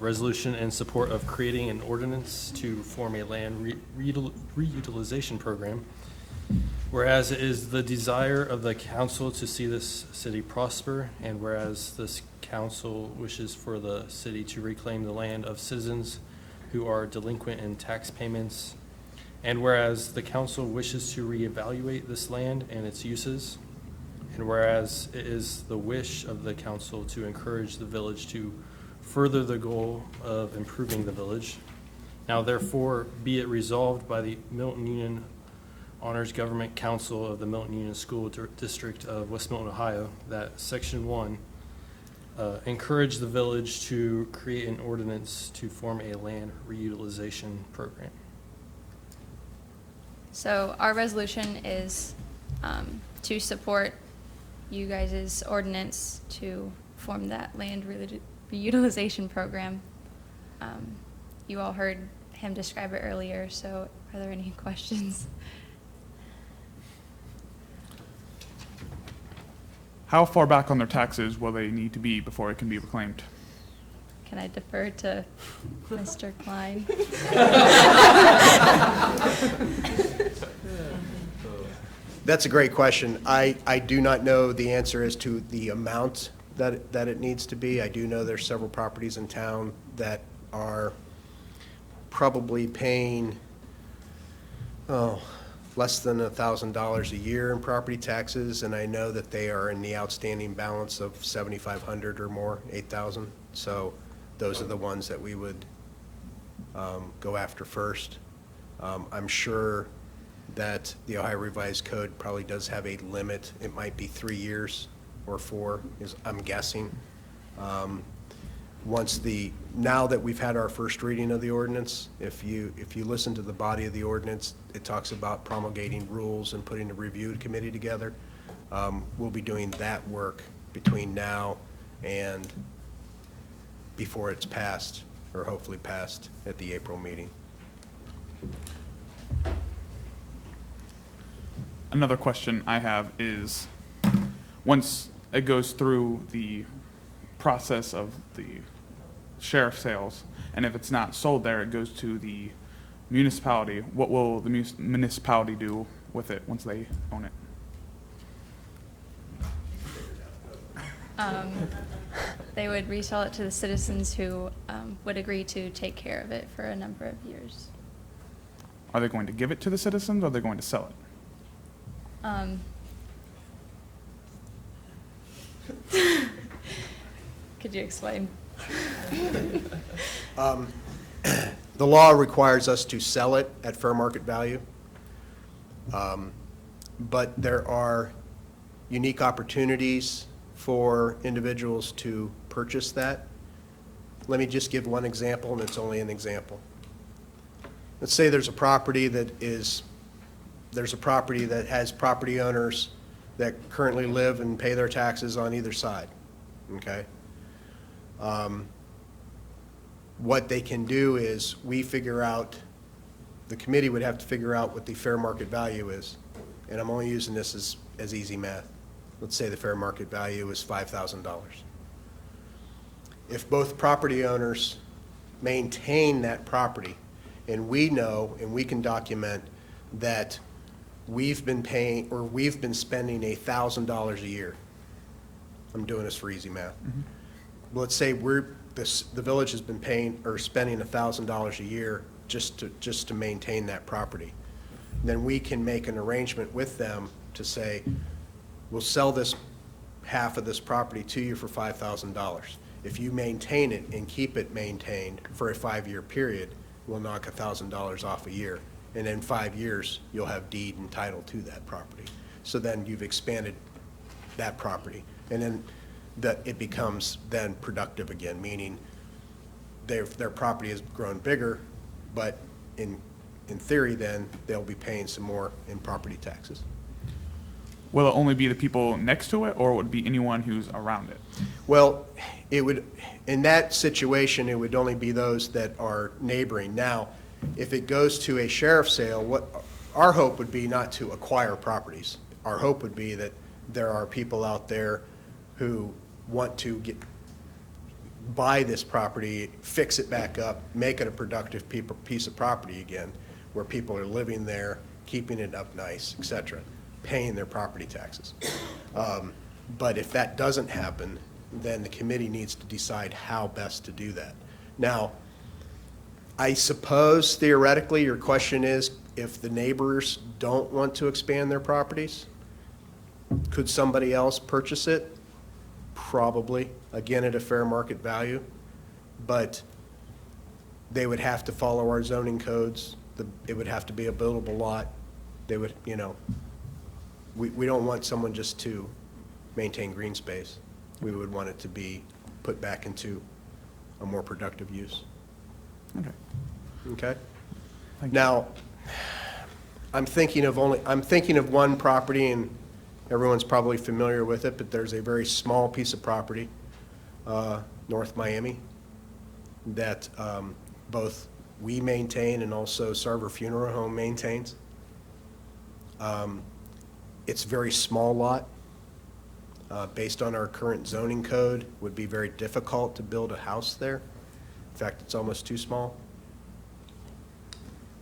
resolution in support of creating an ordinance to form a land reutilization program. Whereas it is the desire of the council to see this city prosper, and whereas this council wishes for the city to reclaim the land of citizens who are delinquent in tax payments, and whereas the council wishes to reevaluate this land and its uses, and whereas it is the wish of the council to encourage the village to further the goal of improving the village. Now therefore be it resolved by the Milton Union Honors Government Council of the Milton Union School District of West Milton, Ohio, that Section 1 encourage the village to create an ordinance to form a land reutilization program. So our resolution is to support you guys' ordinance to form that land reutilization program. You all heard him describe it earlier, so are there any questions? How far back on their taxes will they need to be before it can be reclaimed? Can I defer to Mr. Klein? That's a great question. I do not know the answer as to the amount that it needs to be. I do know there's several properties in town that are probably paying, less than $1,000 a year in property taxes, and I know that they are in the outstanding balance of $7,500 or more, $8,000. So those are the ones that we would go after first. I'm sure that the Ohio Revised Code probably does have a limit. It might be 3 years or 4, I'm guessing. Now that we've had our first reading of the ordinance, if you listen to the body of the ordinance, it talks about promulgating rules and putting a review committee together. We'll be doing that work between now and before it's passed, or hopefully passed at the April meeting. Another question I have is, once it goes through the process of the sheriff sales, and if it's not sold there, it goes to the municipality, what will the municipality do with it once they own it? They would resell it to the citizens who would agree to take care of it for a number of years. Are they going to give it to the citizens, or are they going to sell it? Could you explain? The law requires us to sell it at fair market value, but there are unique opportunities for individuals to purchase that. Let me just give one example, and it's only an example. Let's say there's a property that has property owners that currently live and pay their taxes on either side, okay? What they can do is the committee would have to figure out what the fair market value is. And I'm only using this as easy math. Let's say the fair market value is $5,000. If both property owners maintain that property, and we know and we can document that we've been spending $1,000 a year. I'm doing this for easy math. Mm-hmm. Let's say the village has been spending $1,000 a year just to maintain that property. Then we can make an arrangement with them to say, we'll sell this half of this property to you for $5,000. If you maintain it and keep it maintained for a 5-year period, we'll knock $1,000 off a year. And in 5 years, you'll have deed and title to that property. So then you've expanded that property. And then it becomes then productive again, meaning their property has grown bigger, but in theory then, they'll be paying some more in property taxes. Will it only be the people next to it, or would it be anyone who's around it? Well, in that situation, it would only be those that are neighboring. Now, if it goes to a sheriff's sale, what our hope would be not to acquire properties. Our hope would be that there are people out there who want to buy this property, fix it back up, make it a productive piece of property again, where people are living there, keeping it up nice, et cetera, paying their property taxes. But if that doesn't happen, then the committee needs to decide how best to do that. Now, I suppose theoretically your question is, if the neighbors don't want to expand their properties, could somebody else purchase it? Probably, again, at a fair market value, but they would have to follow our zoning codes. It would have to be a buildable lot. They would, we don't want someone just to maintain green space. We would want it to be put back into a more productive use. Okay. Okay? Thank you. Now, I'm thinking of one property, and everyone's probably familiar with it, but there's a very small piece of property, North Miami, that both we maintain and also Sarver Funeral Home maintains. It's a very small lot. Based on our current zoning code, would be very difficult to build a house there. In fact, it's almost too small.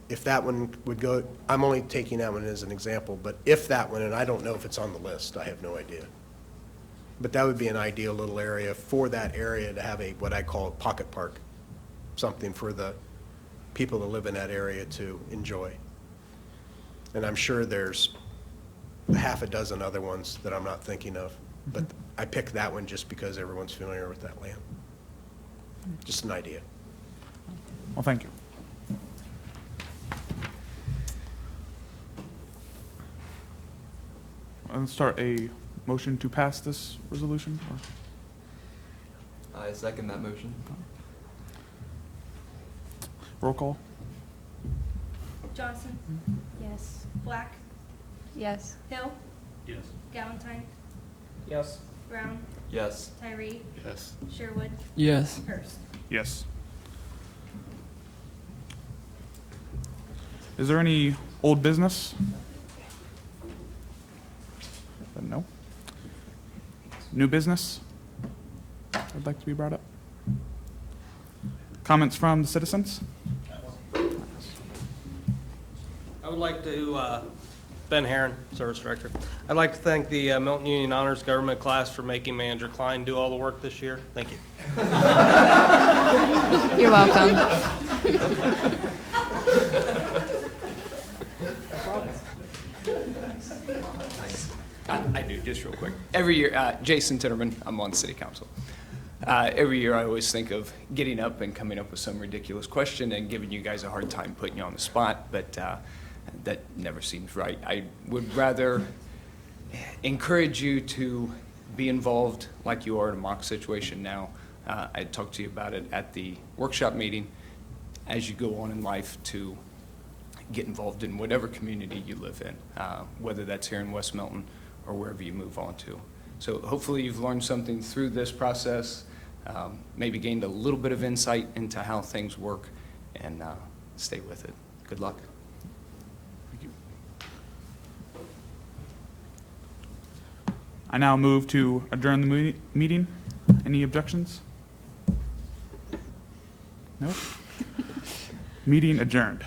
If that one would go, I'm only taking that one as an example, but if that one, and I don't know if it's on the list, I have no idea. But that would be an ideal little area for that area to have what I call a pocket park, something for the people that live in that area to enjoy. And I'm sure there's a half a dozen other ones that I'm not thinking of, but I picked that one just because everyone's familiar with that land. Just an idea. Well, thank you. Let's start a motion to pass this resolution. I second that motion. Roll call. Johnson? Yes. Black? Yes. Hill? Yes. Galentine? Yes. Brown? Yes. Tyree? Yes. Sherwood? Yes. Hurst. Yes. Is there any old business? No. New business? I'd like to be brought up. Comments from the citizens? I would like to, Ben Herron, Service Director. I'd like to thank the Milton Union Honors Government class for making Manager Klein do all the work this year. Thank you. You're welcome. I do, just real quick. Every year, Jason Titterman, I'm on City Council. Every year I always think of getting up and coming up with some ridiculous question and giving you guys a hard time putting you on the spot, but that never seems right. I would rather encourage you to be involved like you are in a mock situation now. I talked to you about it at the workshop meeting. As you go on in life, to get involved in whatever community you live in, whether that's here in West Milton or wherever you move on to. So hopefully you've learned something through this process, maybe gained a little bit of insight into how things work, and stay with it. Good luck. Thank you. I now move to adjourn the meeting. Any objections? No? Meeting adjourned.